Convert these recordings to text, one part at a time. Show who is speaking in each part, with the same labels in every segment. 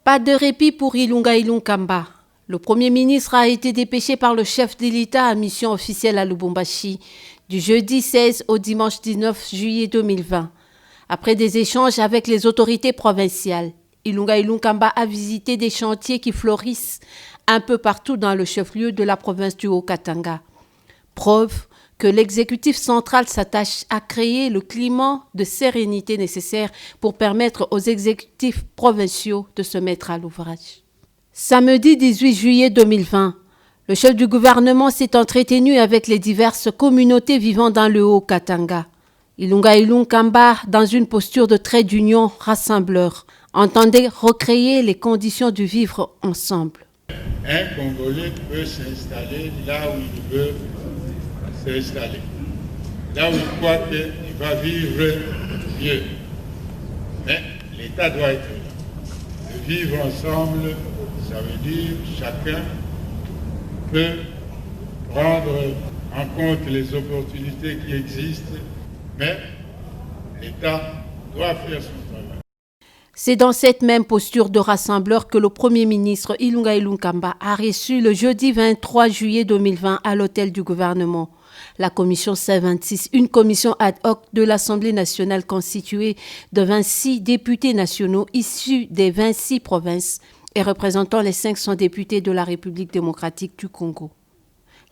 Speaker 1: Pas de répit pour Ilunga Ilunkamba. Le Premier ministre a été dépêché par le chef de l'État à mission officielle à Lubumbashi du jeudi 16 au dimanche 19 juillet 2020. Après des échanges avec les autorités provinciales, Ilunga Ilunkamba a visité des chantiers qui fleurissent un peu partout dans le chef-lieu de la province du Haut-Katanga. Preuve que l'exécutif central s'attache à créer le climat de sérénité nécessaire pour permettre aux exécutifs provinciaux de se mettre à l'ouvrage. Samedi 18 juillet 2020, le chef du gouvernement s'est entretenu avec les diverses communautés vivant dans le Haut-Katanga. Ilunga Ilunkamba, dans une posture de trait d'union rassembleur, entendait recréer les conditions du vivre ensemble.
Speaker 2: Un Congolais peut s'installer là où il veut s'installer, là où il croit qu'il va vivre mieux. Mais l'État doit être là. Le vivre ensemble, ça veut dire que chacun peut prendre en compte les opportunités qui existent, mais l'État doit faire son travail.
Speaker 1: C'est dans cette même posture de rassembleur que le Premier ministre Ilunga Ilunkamba a reçu le jeudi 23 juillet 2020 à l'hôtel du gouvernement la commission C26, une commission ad hoc de l'Assemblée nationale constituée de 26 députés nationaux issus des 26 provinces et représentant les 500 députés de la République démocratique du Congo.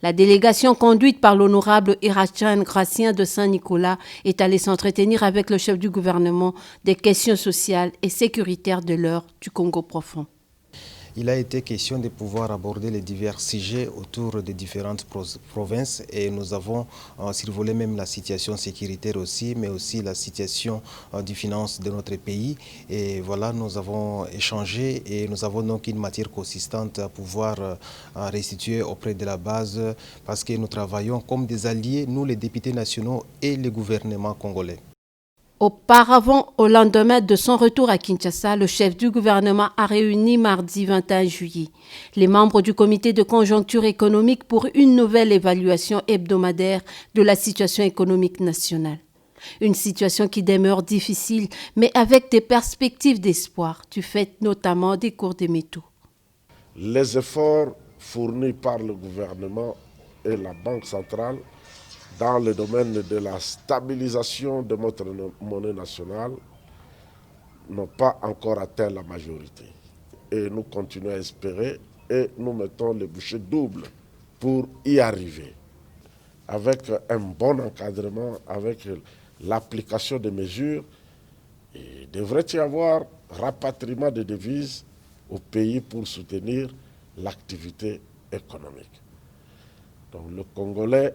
Speaker 1: La délégation conduite par l'honorable Irachan Gracien de Saint-Nicolas est allée s'entretenir avec le chef du gouvernement des questions sociales et sécuritaires de l'heure du Congo profond.
Speaker 3: Il a été question de pouvoir aborder les divers sujets autour des différentes provinces et nous avons survolé même la situation sécuritaire aussi, mais aussi la situation des finances de notre pays. Et voilà, nous avons échangé et nous avons donc une matière consistante à pouvoir restituer auprès de la base parce que nous travaillons comme des alliés, nous les députés nationaux et le gouvernement congolais.
Speaker 1: Auparavant, au lendemain de son retour à Kinshasa, le chef du gouvernement a réuni mardi 21 juillet les membres du comité de conjoncture économique pour une nouvelle évaluation hebdomadaire de la situation économique nationale. Une situation qui demeure difficile, mais avec des perspectives d'espoir, du fait notamment des cours des métaux.
Speaker 4: Les efforts fournis par le gouvernement et la Banque centrale dans le domaine de la stabilisation de notre monnaie nationale n'ont pas encore atteint la majorité. Et nous continuons à espérer et nous mettons les bouchées doubles pour y arriver. Avec un bon encadrement, avec l'application des mesures, il devrait y avoir rapatriement de devises au pays pour soutenir l'activité économique. Donc le Congolais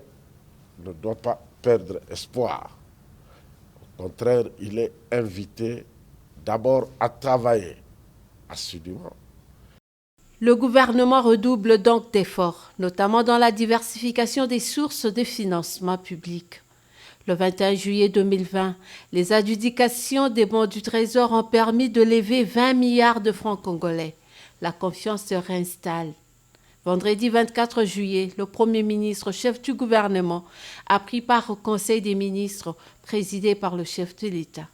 Speaker 4: ne doit pas perdre espoir. Au contraire, il est invité d'abord à travailler assidûment.
Speaker 1: Le gouvernement redouble donc d'efforts, notamment dans la diversification des sources de financement public. Le 21 juillet 2020, les adjudications des bons du Trésor ont permis de lever 20 milliards de francs congolais. La confiance se réinstalle. Vendredi 24 juillet, le Premier ministre, chef du gouvernement, a pris part au Conseil des ministres présidé par le chef de l'État.